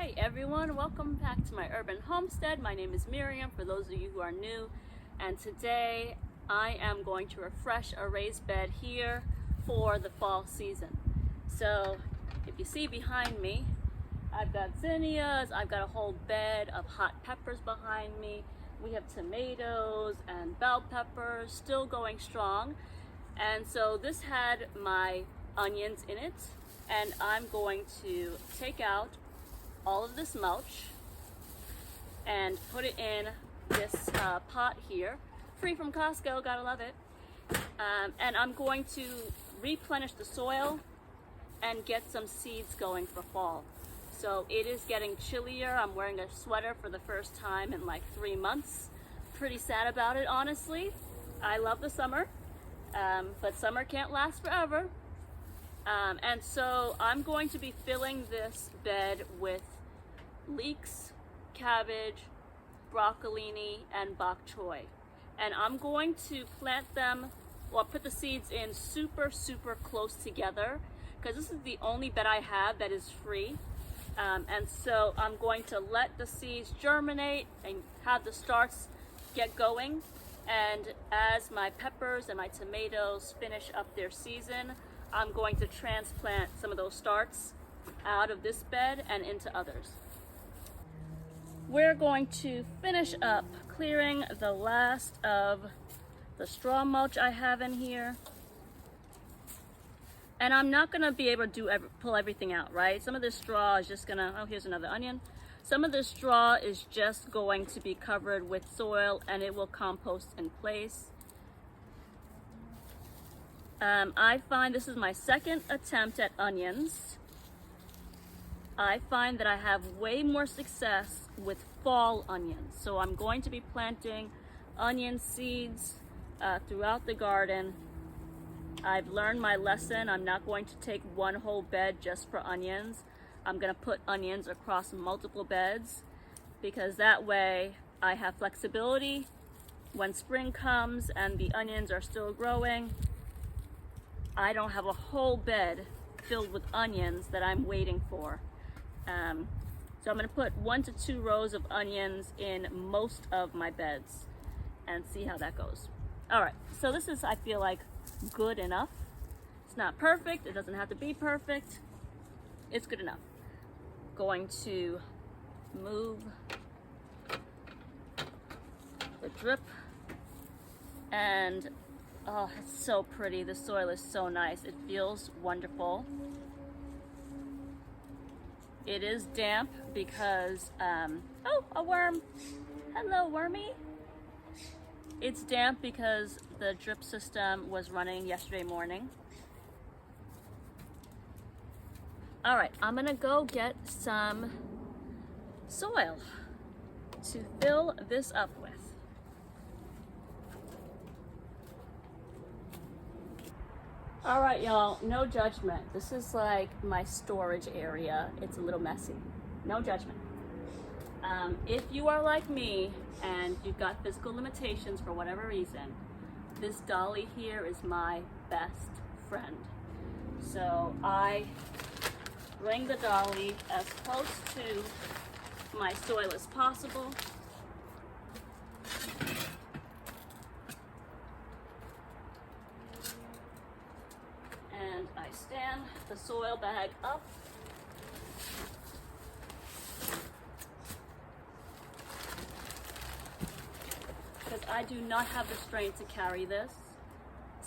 Hey everyone, welcome back to my urban homestead. My name is Miriam, for those of you who are new, and today I am going to refresh a raised bed here for the fall season. So if you see behind me, I've got zinnias, I've got a whole bed of hot peppers behind me. We have tomatoes and bell peppers still going strong. And so this had my onions in it, and I'm going to take out all of this mulch and put it in this pot here, free from Costco, gotta love it. And I'm going to replenish the soil and get some seeds going for fall. So it is getting chillier. I'm wearing a sweater for the first time in like 3 months. Pretty sad about it, honestly. I love the summer, but summer can't last forever. And so I'm going to be filling this bed with leeks, cabbage, broccolini, and bok choy. And I'm going to plant them, or put the seeds in super close together, because this is the only bed I have that is free. And so I'm going to let the seeds germinate and have the starts get going. And as my peppers and my tomatoes finish up their season, I'm going to transplant some of those starts out of this bed and into others. We're going to finish up clearing the last of the straw mulch I have in here. And I'm not gonna be able to pull everything out, right? Some of this straw is just gonna, oh, here's another onion. Some of this straw is just going to be covered with soil and it will compost in place. I find this is my second attempt at onions. I find that I have way more success with fall onions. So I'm going to be planting onion seeds throughout the garden. I've learned my lesson. I'm not going to take one whole bed just for onions. I'm going to put onions across multiple beds, because that way I have flexibility. When spring comes and the onions are still growing, I don't have a whole bed filled with onions that I'm waiting for. So I'm going to put 1 to 2 rows of onions in most of my beds and see how that goes. All right, so this is, I feel like, good enough. It's not perfect. It doesn't have to be perfect. It's good enough. Going to move the drip, and oh, it's so pretty. The soil is so nice. It feels wonderful. It is damp because, oh, a worm. Hello, wormy. It's damp because the drip system was running yesterday morning. All right, I'm gonna go get some soil to fill this up with. All right, y'all, no judgment. This is like my storage area. It's a little messy. No judgment. If you are like me and you've got physical limitations for whatever reason, this dolly here is my best friend. So I bring the dolly as close to my soil as possible. And I stand the soil bag up. Because I do not have the strength to carry this.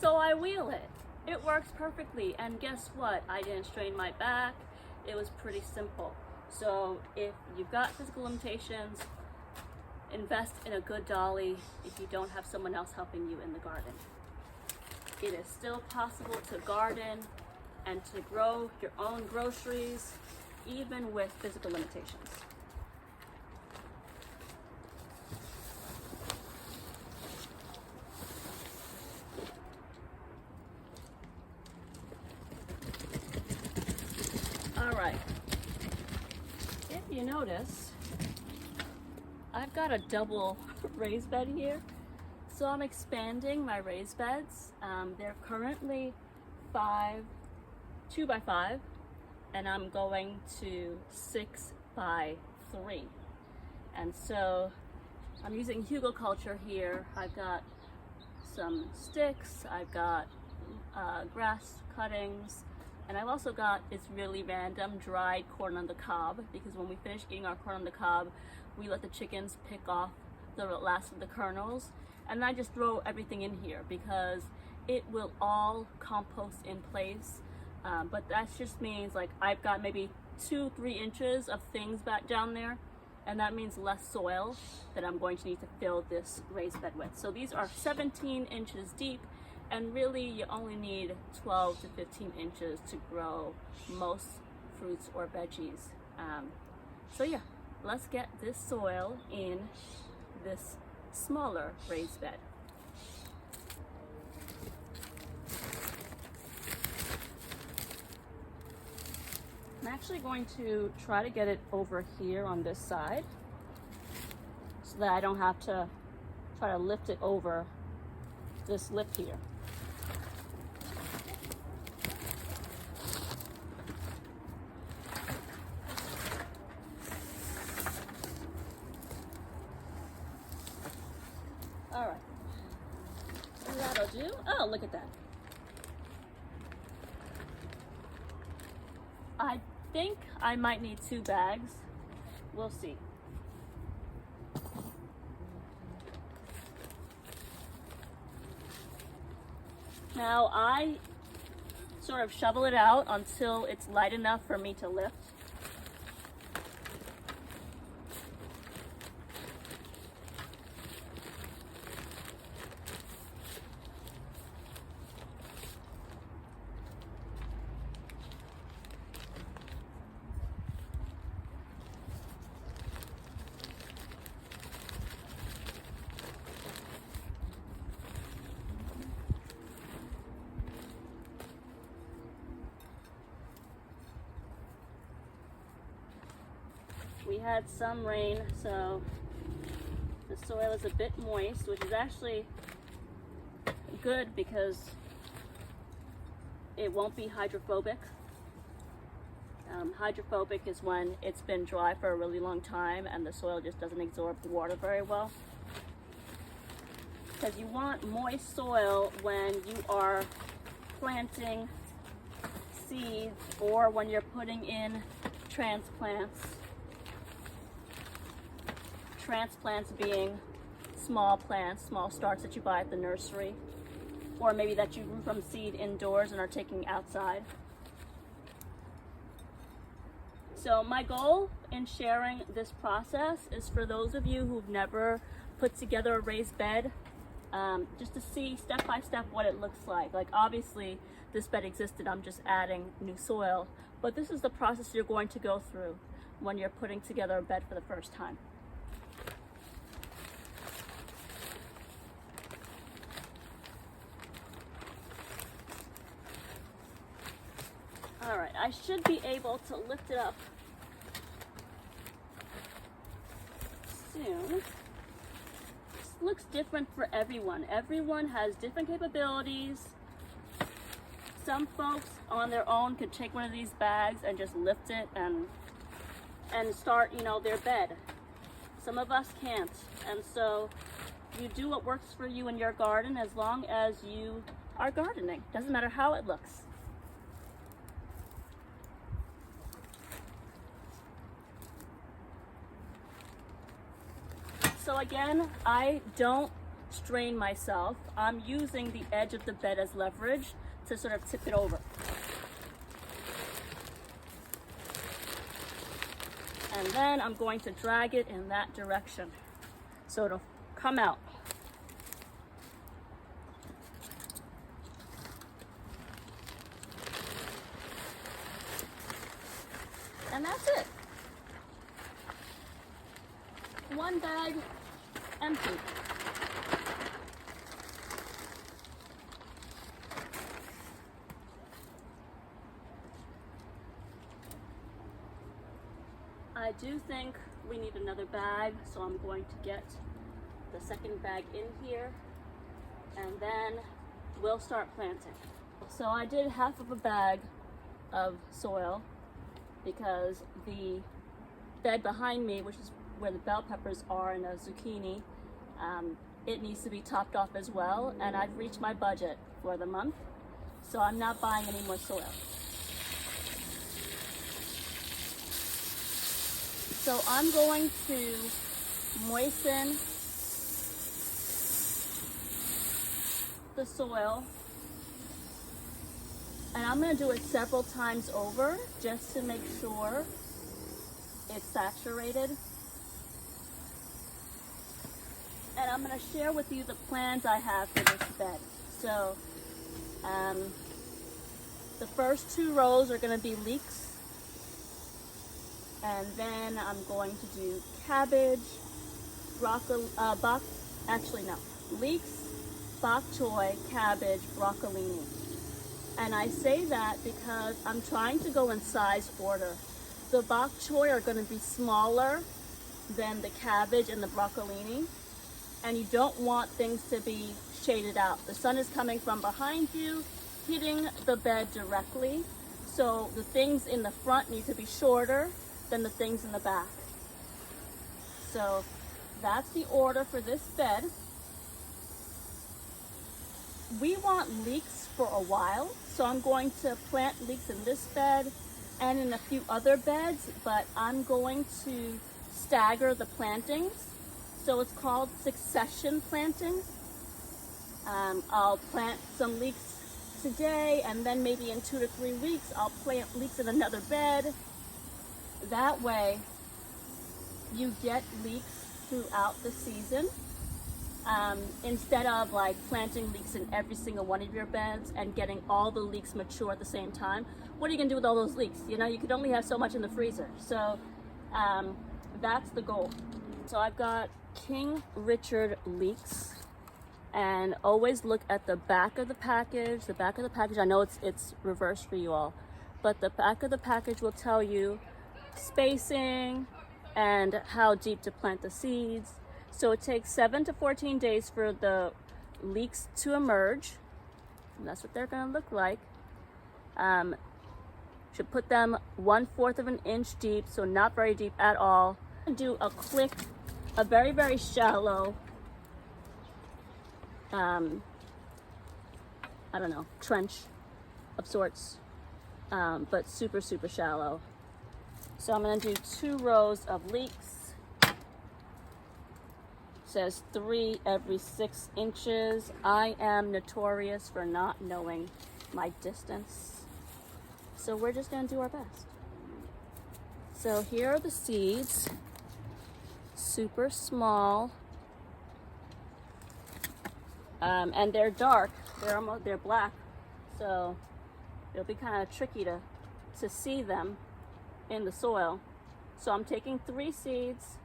So I wheel it. It works perfectly. And guess what? I didn't strain my back. It was pretty simple. So if you've got physical limitations, invest in a good dolly if you don't have someone else helping you in the garden. It is still possible to garden and to grow your own groceries, even with physical limitations. All right, if you notice, I've got a double raised bed here. So I'm expanding my raised beds. They're currently 2 by 5, and I'm going to 6 by 3. And so I'm using hugelkultur here. I've got some sticks, I've got grass cuttings, and I've also got, it's really random, dried corn on the cob, because when we finish eating our corn on the cob, we let the chickens pick off the last of the kernels, and I just throw everything in here because it will all compost in place. But that just means like I've got maybe 2-3 inches of things back down there, and that means less soil that I'm going to need to fill this raised bed with. So these are 17 inches deep, and really you only need 12 to 15 inches to grow most fruits or veggies. So yeah, let's get this soil in this smaller raised bed. I'm actually going to try to get it over here on this side so that I don't have to try to lift it over this lip here. All right, so that'll do. Oh, look at that. I think I might need 2 bags. We'll see. Now I sort of shovel it out until it's light enough for me to lift. We had some rain, so the soil is a bit moist, which is actually good because it won't be hydrophobic. Hydrophobic is when it's been dry for a really long time and the soil just doesn't absorb the water very well. Because you want moist soil when you are planting seeds or when you're putting in transplants. Transplants being small plants, small starts that you buy at the nursery, or maybe that you grew from seed indoors and are taking outside. So my goal in sharing this process is for those of you who've never put together a raised bed, just to see step by step what it looks like. Like obviously this bed existed, I'm just adding new soil, but this is the process you're going to go through when you're putting together a bed for the first time. All right, I should be able to lift it up soon. This looks different for everyone. Everyone has different capabilities. Some folks on their own could take one of these bags and just lift it and start, their bed. Some of us can't. And so you do what works for you in your garden as long as you are gardening. Doesn't matter how it looks. So again, I don't strain myself. I'm using the edge of the bed as leverage to sort of tip it over. And then I'm going to drag it in that direction so it'll come out. And that's it. One bag empty. I do think we need another bag, so I'm going to get the second bag in here and then we'll start planting. So I did half of a bag of soil because the bed behind me, which is where the bell peppers are and the zucchini, it needs to be topped off as well, and I've reached my budget for the month, so I'm not buying any more soil. So I'm going to moisten the soil, and I'm going to do it several times over just to make sure it's saturated. And I'm going to share with you the plans I have for this bed. So the first 2 rows are going to be leeks, and then I'm going to do cabbage, broccoli, leeks, bok choy, cabbage, broccolini. And I say that because I'm trying to go in size order. The bok choy are going to be smaller than the cabbage and the broccolini, and you don't want things to be shaded out. The sun is coming from behind you, hitting the bed directly, so the things in the front need to be shorter than the things in the back. So that's the order for this bed. We want leeks for a while, so I'm going to plant leeks in this bed and in a few other beds, but I'm going to stagger the plantings. So it's called succession planting. I'll plant some leeks today, and then maybe in 2 to 3 weeks I'll plant leeks in another bed. That way you get leeks throughout the season, instead of like planting leeks in every single one of your beds and getting all the leeks mature at the same time. What are you gonna do with all those leeks? You know, you could only have so much in the freezer. So that's the goal. So I've got King Richard leeks, and always look at the back of the package. The back of the package, I know it's reversed for you all, but the back of the package will tell you spacing and how deep to plant the seeds. So it takes 7 to 14 days for the leeks to emerge, and that's what they're going to look like. Should put them 1/4 of an inch deep, so not very deep at all. Do a very, very shallow, I don't know, trench of sorts, but super, super shallow. So I'm going to do 2 rows of leeks. It says 3 every 6 inches. I am notorious for not knowing my distance, so we're just going to do our best. So here are the seeds, super small, and they're dark. They're black, so it'll be kind of tricky to see them in the soil. So I'm taking 3 seeds,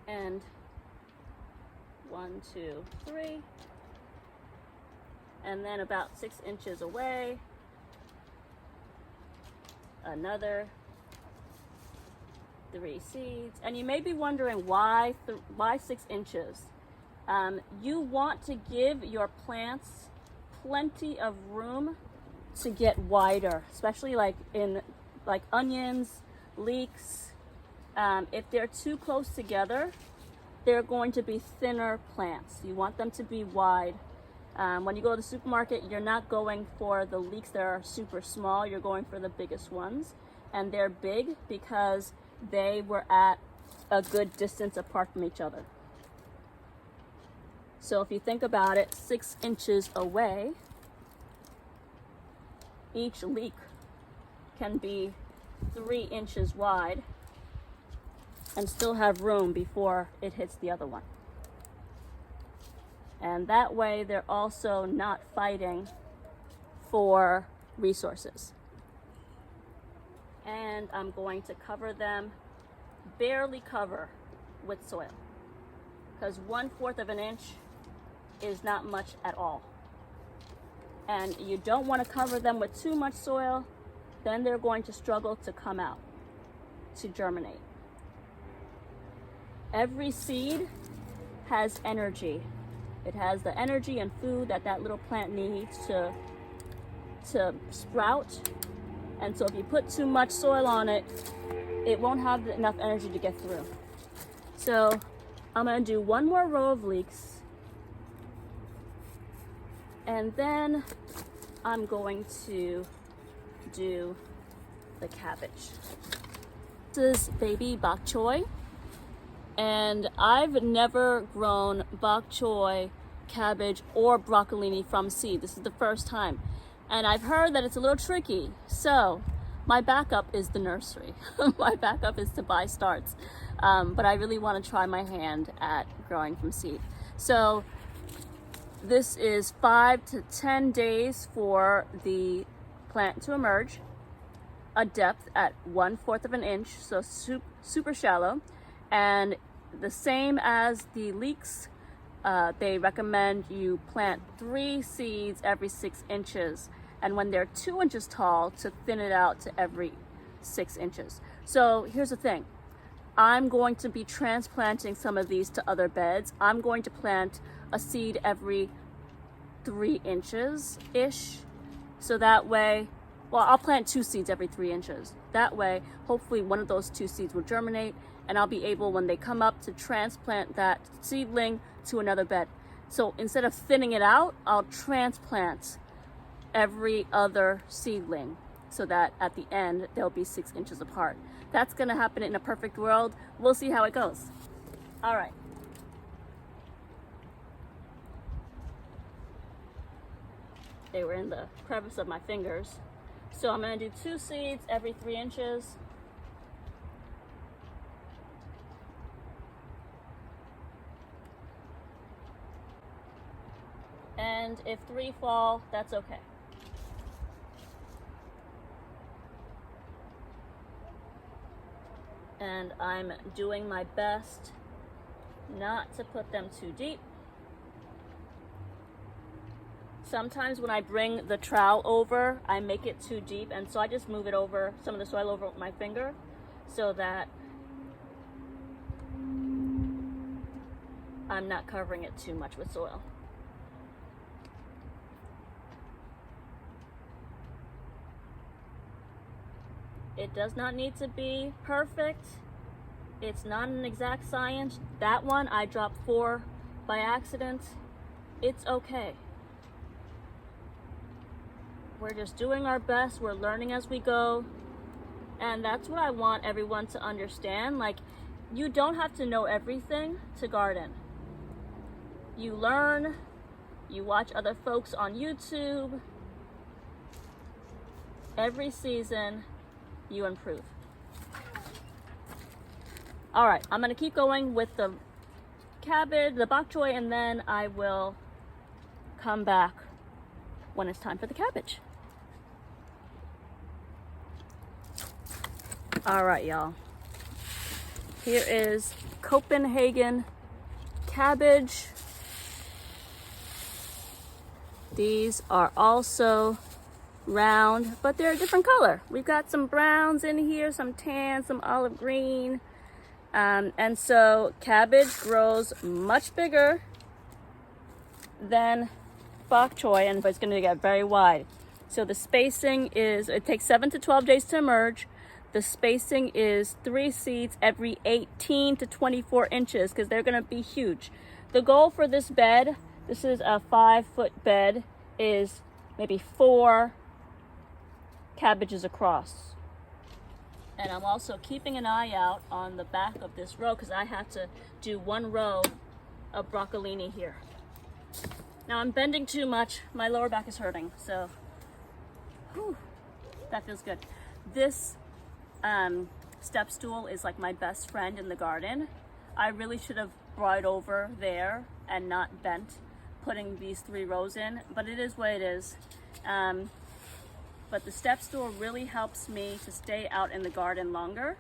and 1, 2, 3, and then about 6 inches away, another 3 seeds. And you may be wondering why 6 inches. You want to give your plants plenty of room to get wider, especially like in onions, leeks. If they're too close together, they're going to be thinner plants. You want them to be wide. When you go to the supermarket, you're not going for the leeks that are super small, you're going for the biggest ones. And they're big because they were at a good distance apart from each other. So if you think about it, 6 inches away, each leek can be 3 inches wide and still have room before it hits the other one. And that way they're also not fighting for resources. And I'm going to cover them, barely cover with soil, because 1/4 of an inch is not much at all. And you don't want to cover them with too much soil, then they're going to struggle to come out, to germinate. Every seed has energy. It has the energy and food that little plant needs to sprout. And so if you put too much soil on it, it won't have enough energy to get through. So I'm gonna do one more row of leeks, and then I'm going to do the cabbage. This is baby bok choy, and I've never grown bok choy, cabbage, or broccolini from seed. This is the first time, and I've heard that it's a little tricky. So my backup is the nursery. My backup is to buy starts, but I really want to try my hand at growing from seed. So this is 5 to 10 days for the plant to emerge, a depth at 1/4 of an inch, so super shallow, and the same as the leeks. They recommend you plant 3 seeds every 6 inches, and when they're 2 inches tall, to thin it out to every 6 inches. So here's the thing. I'm going to be transplanting some of these to other beds. I'm going to plant a seed every 3 inches-ish. So that way, well, I'll plant 2 seeds every 3 inches. That way, hopefully one of those 2 seeds will germinate, and I'll be able, when they come up, to transplant that seedling to another bed. So instead of thinning it out, I'll transplant every other seedling so that at the end they'll be 6 inches apart. That's gonna happen in a perfect world. We'll see how it goes. All right. They were in the crevice of my fingers. So I'm gonna do 2 seeds every 3 inches. And if 3 fall, that's okay. And I'm doing my best not to put them too deep. Sometimes when I bring the trowel over, I make it too deep, and so I just move it over, some of the soil over with my finger, so that I'm not covering it too much with soil. It does not need to be perfect. It's not an exact science. That one, I dropped 4 by accident. It's okay. We're just doing our best. We're learning as we go. And that's what I want everyone to understand. Like, you don't have to know everything to garden. You learn, you watch other folks on YouTube. Every season, you improve. All right, I'm gonna keep going with the cabbage, the bok choy, and then I will come back when it's time for the cabbage. All right, y'all. Here is Copenhagen cabbage. These are also round, but they're a different color. We've got some browns in here, some tan, some olive green. And so cabbage grows much bigger than bok choy, and it's gonna get very wide. So the spacing is, it takes 7 to 12 days to emerge. The spacing is 3 seeds every 18 to 24 inches, because they're gonna be huge. The goal for this bed, this is a 5-foot bed, is maybe 4 cabbages across. And I'm also keeping an eye out on the back of this row, because I have to do 1 row of broccolini here. Now I'm bending too much. My lower back is hurting, so whew, that feels good. This step stool is like my best friend in the garden. I really should have brought it over there and not bent putting these 3 rows in, but it is what it is. But the step stool really helps me to stay out in the garden longer,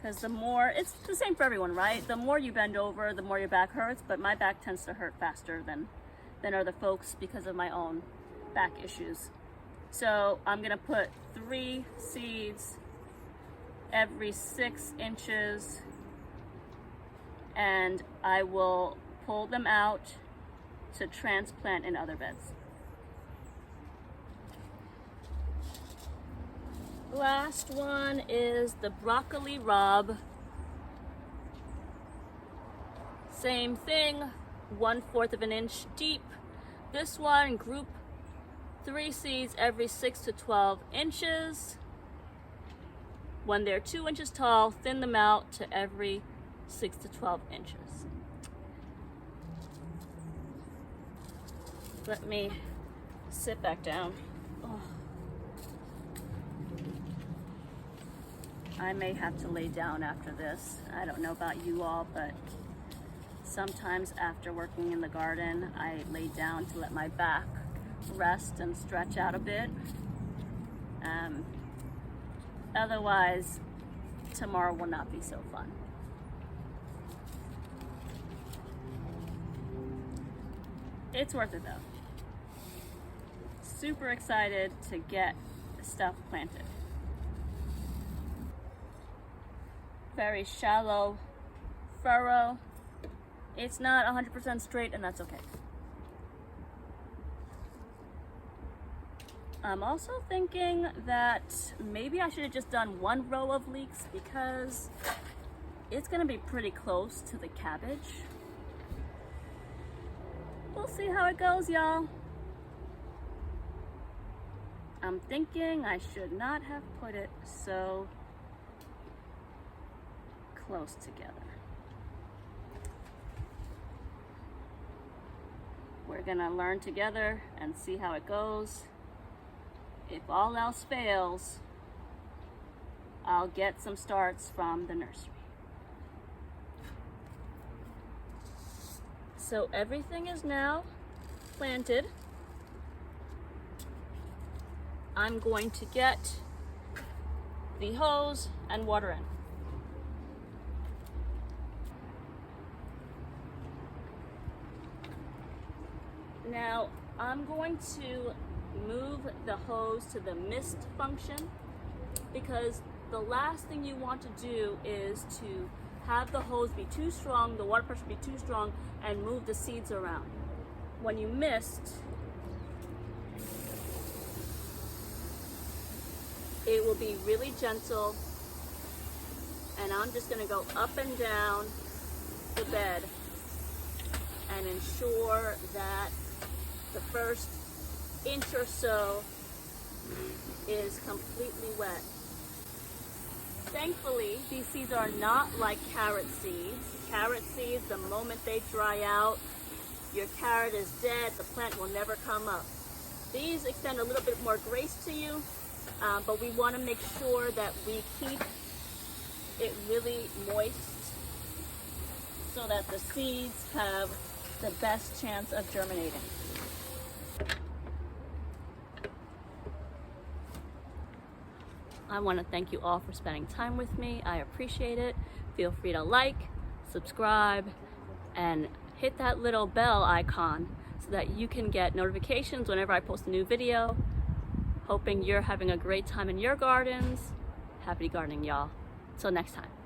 because the more, it's the same for everyone, right? The more you bend over, the more your back hurts, but my back tends to hurt faster than other folks because of my own back issues. So I'm gonna put 3 seeds every 6 inches, and I will pull them out to transplant in other beds. Last one is the broccoli rabe. Same thing, 1/4 of an inch deep. This one, group 3 seeds every 6 to 12 inches. When they're 2 inches tall, thin them out to every 6 to 12 inches. Let me sit back down. Oh. I may have to lay down after this. I don't know about you all, but sometimes after working in the garden, I lay down to let my back rest and stretch out a bit. Otherwise, tomorrow will not be so fun. It's worth it though. Super excited to get stuff planted. Very shallow furrow. It's not 100% straight, and that's okay. I'm also thinking that maybe I should have just done 1 row of leeks because it's gonna be pretty close to the cabbage. We'll see how it goes, y'all. I'm thinking I should not have put it so close together. We're gonna learn together and see how it goes. If all else fails, I'll get some starts from the nursery. So everything is now planted. I'm going to get the hose and water in. Now I'm going to move the hose to the mist function because the last thing you want to do is to have the hose be too strong, the water pressure be too strong, and move the seeds around. When you mist, it will be really gentle, and I'm just going to go up and down the bed and ensure that the first inch or so is completely wet. Thankfully, these seeds are not like carrot seeds. Carrot seeds, the moment they dry out, your carrot is dead, the plant will never come up. These extend a little bit more grace to you, but we want to make sure that we keep it really moist so that the seeds have the best chance of germinating. I want to thank you all for spending time with me. I appreciate it. Feel free to like, subscribe, and hit that little bell icon so that you can get notifications whenever I post a new video. Hoping you're having a great time in your gardens. Happy gardening, y'all. Till next time.